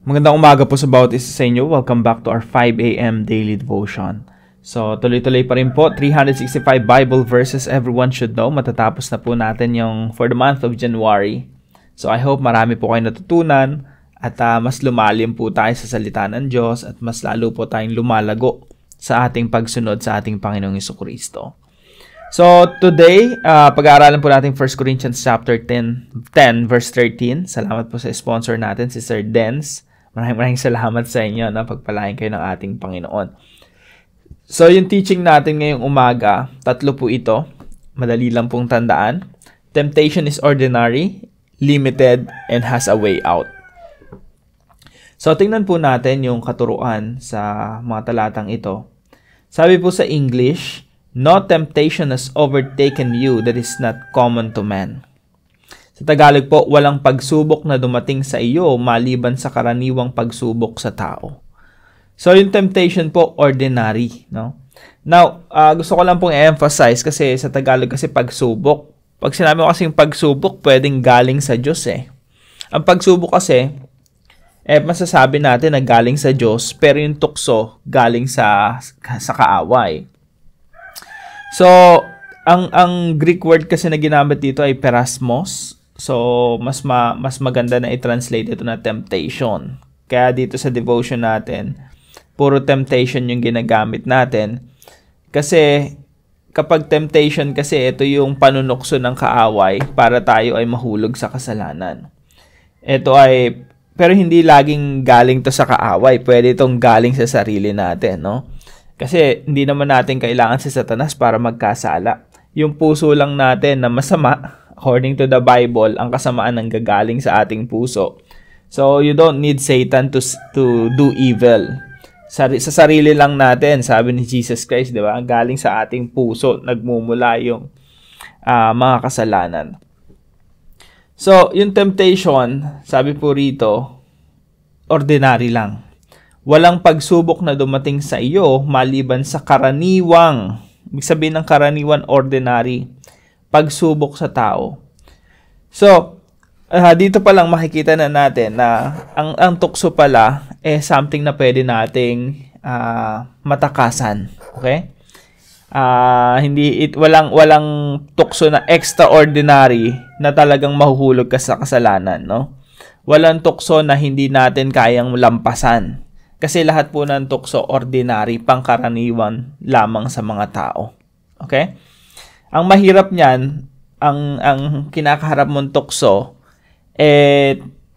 Magandang umaga po sa bawat isa sa inyo. Welcome back to our 5 a.m. daily devotion. So, tuloy-tuloy pa rin po. 365 Bible verses everyone should know. Matatapos na po natin yung for the month of January. So, I hope marami po kayo natutunan at mas lumalim po tayo sa salita ng Diyos at mas lalo po tayong lumalago sa ating pagsunod sa ating Panginoong Jesucristo. So, today, pag-aaralan po natin 1 Corinthians chapter 10 verse 13. Salamat po sa sponsor natin, si Sir Dens. Maraming salamat sa inyo na pagpalain kayo ng ating Panginoon. So, yung teaching natin ngayong umaga, tatlo po ito. Madali lang pong tandaan. Temptation is ordinary, limited, and has a way out. So, tingnan po natin yung katuruan sa mga talatang ito. Sabi po sa English, "No temptation has overtaken you that is not common to man." Sa Tagalog po, walang pagsubok na dumating sa iyo maliban sa karaniwang pagsubok sa tao. So, yung temptation po, ordinary, no? Now, gusto ko lang pong i-emphasize kasi sa Tagalog kasi pagsubok. Pag sinabi ko kasing pagsubok, pwedeng galing sa Diyos eh. Ang pagsubok kasi, masasabi natin na galing sa Diyos, pero yung tukso galing sa kaaway. So, ang Greek word kasi na ginamit dito ay perasmos. So, mas maganda na i-translate ito na temptation. Kaya dito sa devotion natin, puro temptation yung ginagamit natin. Kasi, kapag temptation kasi, ito yung panunukso ng kaaway para tayo ay mahulog sa kasalanan. Pero hindi laging galing to sa kaaway. Pwede itong galing sa sarili natin, no? Kasi, hindi naman natin kailangan si Satanas para magkasala. Yung puso lang natin na masama, according to the Bible, ang kasamaan ang gagaling sa ating puso. So, you don't need Satan to do evil. Sa sarili lang natin, sabi ni Jesus Christ, di ba? Galing sa ating puso, nagmumula yung mga kasalanan. So, yung temptation, sabi po rito, ordinary lang. Walang pagsubok na dumating sa iyo maliban sa karaniwang, ibig sabihin ng karaniwan, ordinary, pagsubok sa tao. So, dito pa lang makikita na natin na ang tukso pala something na pwede nating matakasan. Okay? Walang tukso na extraordinary na talagang mahuhulog ka sa kasalanan, no? Walang tukso na hindi natin kayang lampasan. Kasi lahat po ng tukso ordinary, pangkaraniwan lamang sa mga tao. Okay? Ang mahirap niyan, ang kinakaharap mong tukso,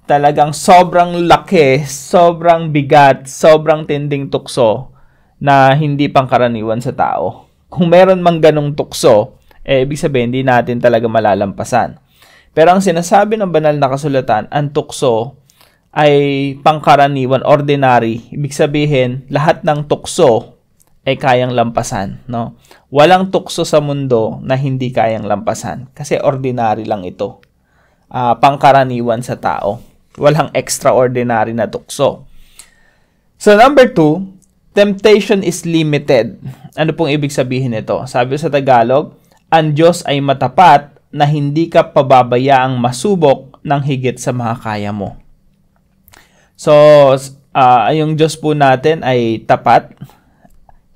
talagang sobrang laki, sobrang bigat, sobrang tinding tukso na hindi pangkaraniwan sa tao. Kung meron mang ganong tukso, ibig sabihin, hindi natin talaga malalampasan. Pero ang sinasabi ng banal na kasulatan, ang tukso ay pangkaraniwan, ordinary. Ibig sabihin, lahat ng tukso ay kayang lampasan, no? Walang tukso sa mundo na hindi kayang lampasan kasi ordinary lang ito. Pangkaraniwan sa tao. Walang extraordinary na tukso. So, number 2, temptation is limited. Ano pong ibig sabihin nito? Sabi sa Tagalog, ang Diyos ay matapat na hindi ka pababayaang masubok ng higit sa makakaya mo. So, yung Diyos po natin ay tapat.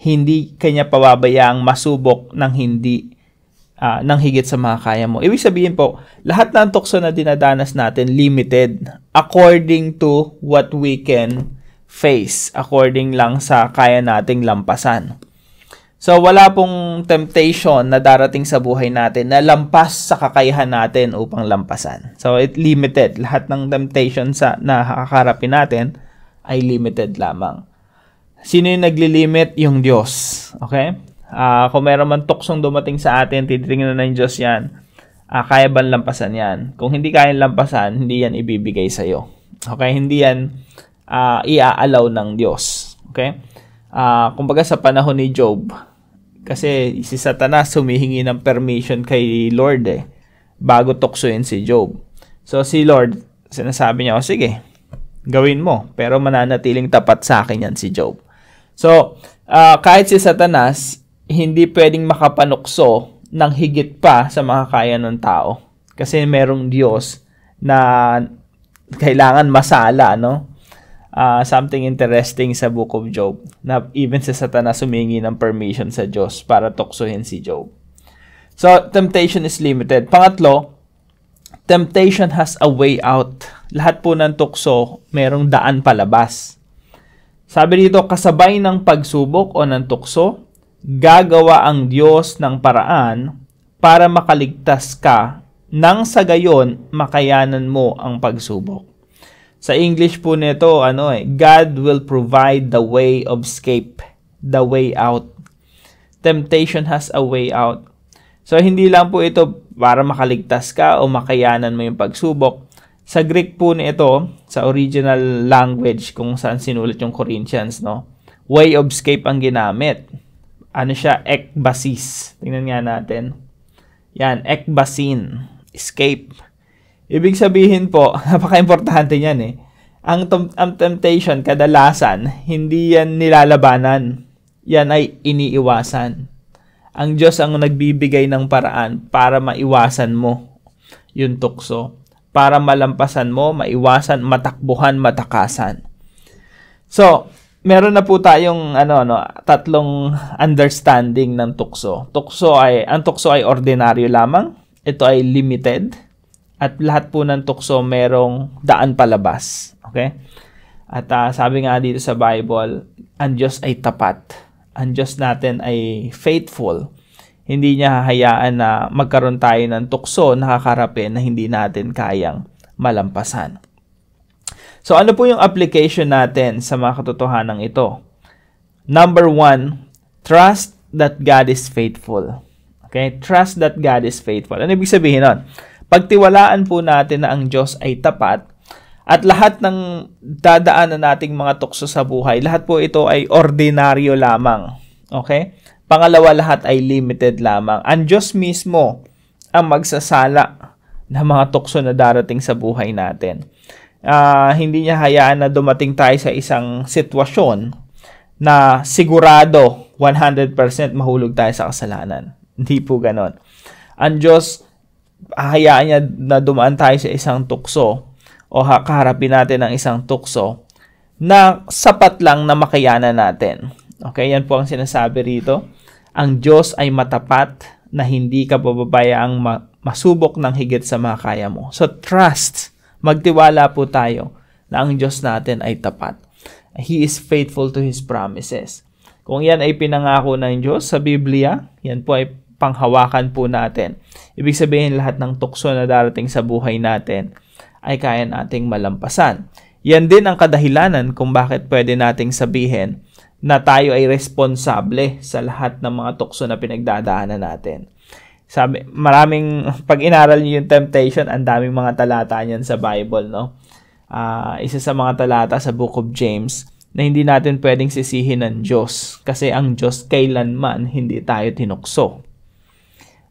Hindi kanya pababayaang masubok ng higit sa makakaya mo. Ibig sabihin po, lahat ng tukso na dinadanas natin limited according to what we can face, according lang sa kaya nating lampasan. So, wala pong temptation na darating sa buhay natin na lampas sa kakayahan natin upang lampasan. So, it limited. Lahat ng temptation na kakaharapin natin ay limited lamang. Sino yung naglilimit? Yung Diyos. Okay? Kung meron man tuksong dumating sa atin, titingnan na ng Diyos yan. Kaya ba lampasan yan? Kung hindi kaya lampasan, hindi yan ibibigay sa'yo. Okay? Hindi yan iaalaw ng Diyos. Okay? Kumbaga sa panahon ni Job, kasi si Satanas humihingi ng permission kay Lord bago tuksoin si Job. So si Lord, sinasabi niya, sige, gawin mo, pero mananatiling tapat sa akin yan si Job. So, kahit si Satanas, hindi pwedeng makapanukso ng higit pa sa makakaya ng tao. Kasi merong Diyos na kailangan masala, no? something interesting sa Book of Job na even si Satanas humingi ng permission sa Diyos para tuksohin si Job. So, temptation is limited. Pangatlo, temptation has a way out. Lahat po ng tukso, merong daan palabas. Sabi dito, kasabay ng pagsubok o ng tukso, gagawa ang Diyos ng paraan para makaligtas ka nang sa gayon makayanan mo ang pagsubok. Sa English po nito, God will provide the way of escape, the way out. Temptation has a way out. So, hindi lang po ito para makaligtas ka o makayanan mo yung pagsubok. Sa Greek po nito, sa original language kung saan sinulat yung Corinthians, way of escape ang ginamit. Ano siya? Ekbasis. Tingnan nga natin. Yan, ekbasin. Escape. Ibig sabihin po, napaka-importante niyan Ang temptation, kadalasan, hindi yan nilalabanan. Yan ay iniiwasan. Ang Diyos ang nagbibigay ng paraan para maiwasan mo yung tukso. Para malampasan mo, maiwasan, matakbuhan, matakasan. So, meron na po tayong tatlong understanding ng tukso. Ang tukso ay ordinaryo lamang. Ito ay limited. At lahat po ng tukso merong daan palabas. Okay? At sabi nga dito sa Bible, ang Diyos ay tapat. Ang Diyos natin ay faithful. Hindi niya hahayaan na magkaroon tayo ng tukso na kakarapin na hindi natin kayang malampasan. So, ano po yung application natin sa mga katotohanan ito? Number 1, trust that God is faithful. Okay? Trust that God is faithful. Ano ibig sabihin nun? Pagtiwalaan po natin na ang Diyos ay tapat at lahat ng dadaanan nating mga tukso sa buhay, lahat po ito ay ordinaryo lamang. Okay? Pangalawa, lahat ay limited lamang. Ang Diyos mismo ang magsasala ng mga tukso na darating sa buhay natin. Hindi niya hayaan na dumating tayo sa isang sitwasyon na sigurado 100% mahulog tayo sa kasalanan. Hindi po ganon. Ang Diyos, hayaan niya na dumaan tayo sa isang tukso o kaharapin natin ng isang tukso na sapat lang na makayanan natin. Okay, yan po ang sinasabi rito. Ang Diyos ay matapat na hindi ka bababayaang masubok ng higit sa makakaya mo. So, trust. Magtiwala po tayo na ang Diyos natin ay tapat. He is faithful to His promises. Kung yan ay pinangako ng Diyos sa Biblia, yan po ay panghawakan po natin. Ibig sabihin, lahat ng tukso na darating sa buhay natin ay kaya nating malampasan. Yan din ang kadahilanan kung bakit pwede nating sabihin na tayo ay responsable sa lahat ng mga tukso na pinagdadaanan natin. Sabi, pag inaral niyo yung temptation, ang daming mga talata niyan sa Bible, isa sa mga talata sa Book of James na hindi natin pwedeng sisihin ng Diyos kasi ang Diyos kailanman hindi tayo tinukso.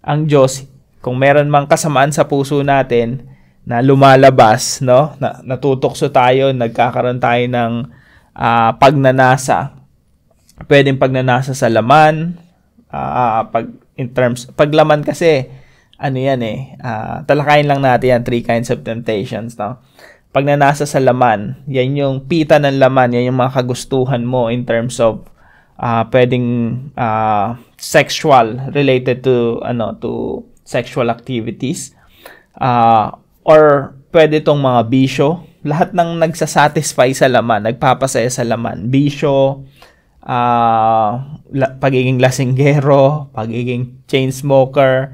Ang Diyos, kung meron mang kasamaan sa puso natin na lumalabas, na natutokso tayo, nagkakaroon tayo ng pagnanasa. Pwedeng pagnanasa sa laman, paglaman kasi, talakayin lang natin yan, 3 kinds of temptations, Pagnanasa sa laman, yan yung pita ng laman, yan yung mga kagustuhan mo in terms of pwedeng sexual, related to sexual activities, or pwede itong mga bisyo, lahat ng nagsasatisfy sa laman, nagpapasaya sa laman, bisyo, pagiging lasinggero, pagiging chain smoker,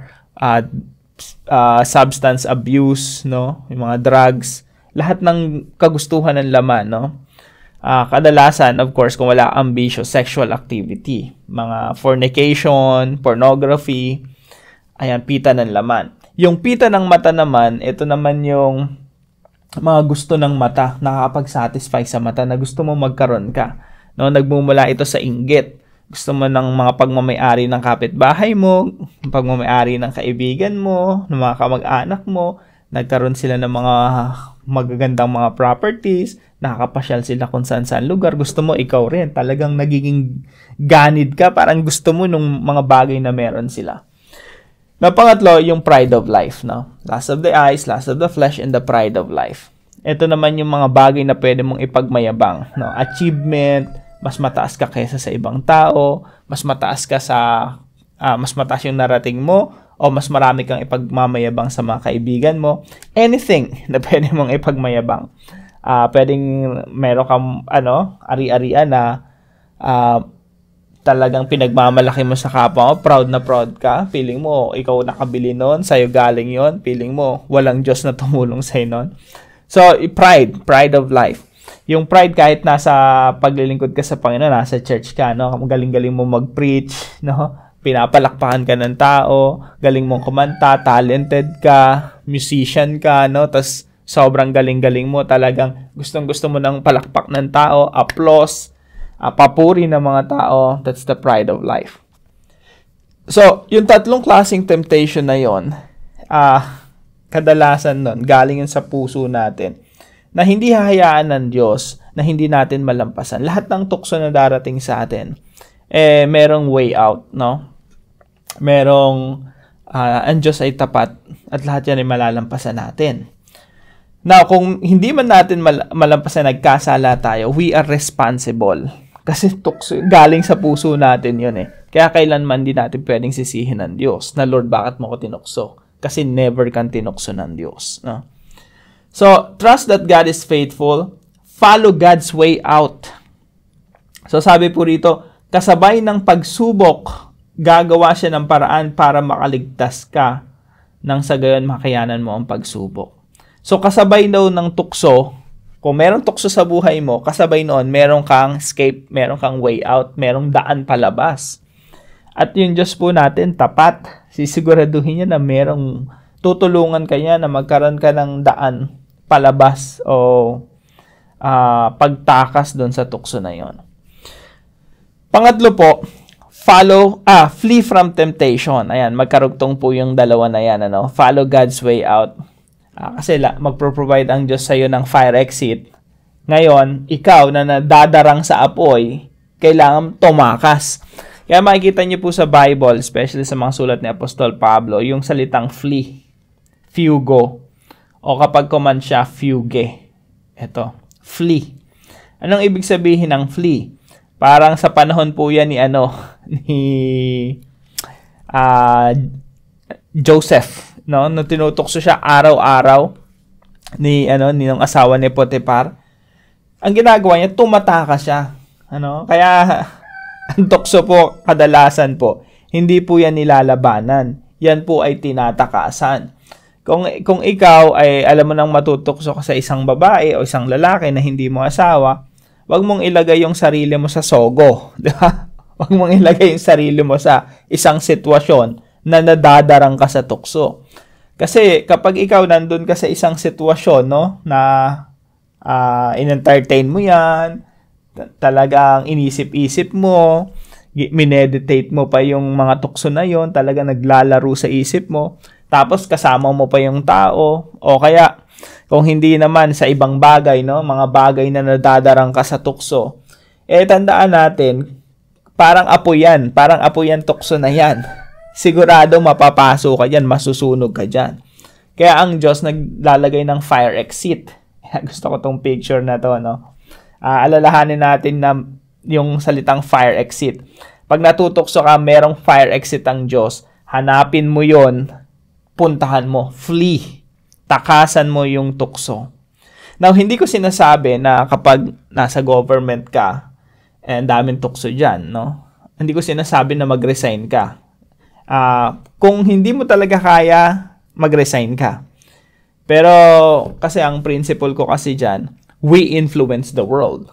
substance abuse, yung mga drugs, lahat ng kagustuhan ng laman, kadalasan, of course, kung wala ambisyo, sexual activity, mga fornication, pornography, ayan, pita ng laman. Yung pita ng mata naman, ito naman yung mga gusto ng mata, nakakapag-satisfy sa mata na gusto mo magkaroon ka. Nagmumula ito sa inggit. Gusto mo ng mga pagmamayari ng kapitbahay mo, pagmamayari ng kaibigan mo, ng mga kamag-anak mo, nagkaroon sila ng mga magagandang mga properties, nakakapasyal sila kung saan-saan lugar. Gusto mo, ikaw rin. Talagang nagiging ganid ka, parang gusto mo nung mga bagay na meron sila. Na pangatlo, yung pride of life, Lust of the eyes, lust of the flesh, and the pride of life. ito naman yung mga bagay na pwede mong ipagmayabang, no? Achievement, mas mataas ka kaysa sa ibang tao, mas mataas yung narating mo, o mas marami kang ipagmamayabang sa mga kaibigan mo. Anything na pwede mong ipagmayabang. Pwedeng meron kang ari-arian na talagang pinagmamalaki mo sa kapwa mo, proud na proud ka, feeling mo ikaw nakabili nun, sa'yo galing yon, feeling mo walang Diyos na tumulong sa'yo nun. So, pride of life. Yung pride kahit nasa paglilingkod ka sa Panginoon, nasa church ka, no? Galing-galing mo mag-preach, no? Pinapalakpakan ka ng tao, galing mong kumanta, talented ka, musician ka, no? Tas sobrang galing-galing mo, talagang gustong-gusto mo ng palakpak ng tao, applause, papuri ng mga tao. That's the pride of life. So, yung tatlong klaseng temptation na yon, kadalasan nun, galing yun sa puso natin, na hindi hahayaan ng Diyos na hindi natin malampasan. Lahat ng tukso na darating sa atin, merong way out, no? Merong, ang Diyos ay tapat at lahat yan ay malalampasan natin. Now, kung hindi man natin malampasan, nagkasala tayo, we are responsible. Kasi tukso, galing sa puso natin yun eh. Kaya kailanman din natin pwedeng sisihin ng Diyos na, Lord, bakit mo ko tinukso? Kasi never kang tinukso ng Diyos. No? So, trust that God is faithful. Follow God's way out. So, sabi po rito, kasabay ng pagsubok, gagawa siya ng paraan para makaligtas ka nang sa gayon makayanan mo ang pagsubok. So, kasabay daw ng tukso, kung merong tukso sa buhay mo, kasabay noon, meron kang escape, meron kang way out, merong daan palabas. At yung Diyos po natin, tapat, sisiguraduhin niya na merong tutulungan ka niya na magkaroon ka ng daan palabas o pagtakas doon sa tukso na yon. Pangatlo po, flee from temptation. Ayan, magkarugtong po yung dalawa na yan. Follow God's way out. Kasi magpro-provide ang Diyos sa iyo ng fire exit. Ngayon, ikaw na nadadarang sa apoy, kailangan tumakas. Kaya makikita niyo po sa Bible, especially sa mga sulat ni Apostol Pablo, yung salitang flee, fugo, o kapag command siya, fuge. Ito, flee. Anong ibig sabihin ng flee? Parang sa panahon po yan ni Joseph, no? Nung tinutokso siya araw-araw ng asawa ni Potiphar. Ang ginagawa niya, tumatakas siya. Kaya ang tukso po, kadalasan po, hindi po yan nilalabanan. Yan po ay tinatakasan. Kung ikaw ay alam mo nang matutukso ka sa isang babae o isang lalaki na hindi mo asawa, wag mong ilagay yung sarili mo sa sogo. Diba? Wag mong ilagay yung sarili mo sa isang sitwasyon na nadadarang ka sa tukso. Kasi kapag ikaw nandun ka sa isang sitwasyon, no, na in-entertain mo yan, talagang inisip-isip mo, mineditate mo pa yung mga tukso na yon, talaga naglalaro sa isip mo, tapos kasama mo pa yung tao, o kaya kung hindi naman sa ibang bagay, no, mga bagay na nadadarang ka sa tukso, tandaan natin, parang apoy yan tukso na yan. Sigurado mapapasok ka dyan, masusunog ka dyan. Kaya ang Diyos naglalagay ng fire exit. Gusto ko tong picture na to, no? Alalahanin natin na yung salitang fire exit. Pag natutokso ka, merong fire exit ang Diyos. Hanapin mo yon, puntahan mo, flee. Takasan mo yung tukso. Now, hindi ko sinasabi na kapag nasa government ka, daming tukso dyan, no? Hindi ko sinasabi na mag-resign ka. Kung hindi mo talaga kaya, mag-resign ka. Pero, kasi ang principle ko kasi dyan, we influence the world.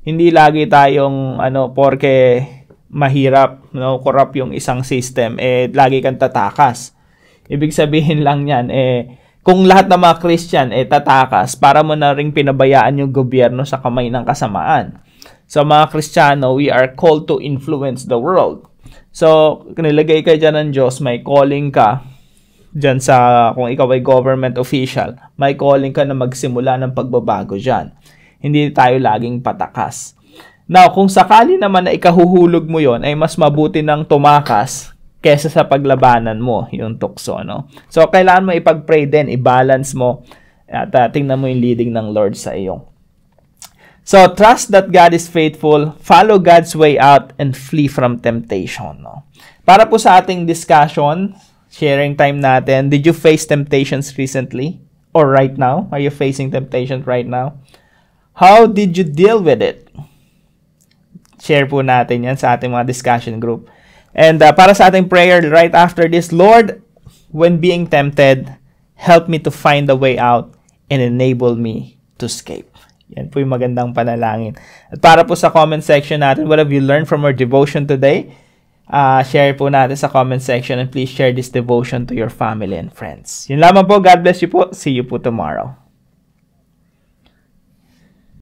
Hindi lagi tayong, porke mahirap, corrupt yung isang system, lagi kang tatakas. Ibig sabihin lang yan, kung lahat ng mga Christian, tatakas, para mo na ring pinabayaan yung gobyerno sa kamay ng kasamaan. So, mga Kristiyano, we are called to influence the world. So, nilagay ka dyan ng Diyos, may calling ka dyan kung ikaw ay government official, may calling ka na magsimula ng pagbabago dyan. Hindi tayo laging patakas. Now, kung sakali naman na ikahuhulog mo yon, ay mas mabuti ng tumakas kesa sa paglabanan mo yung tukso, no? So, kailangan mo ipag-pray din, i-balance mo, At tingnan mo yung leading ng Lord sa iyo. So, trust that God is faithful, follow God's way out, and flee from temptation. No? Para po sa ating discussion, sharing time natin, did you face temptations recently? Or right now? Are you facing temptations right now? How did you deal with it? Share po natin yan sa ating mga discussion group. And para sa ating prayer right after this, Lord, when being tempted, help me to find a way out and enable me to escape. Yan po yung magandang panalangin. At para po sa comment section natin, what have you learned from our devotion today? Share po natin sa comment section and please share this devotion to your family and friends. Yun lamang po. God bless you po. See you po tomorrow.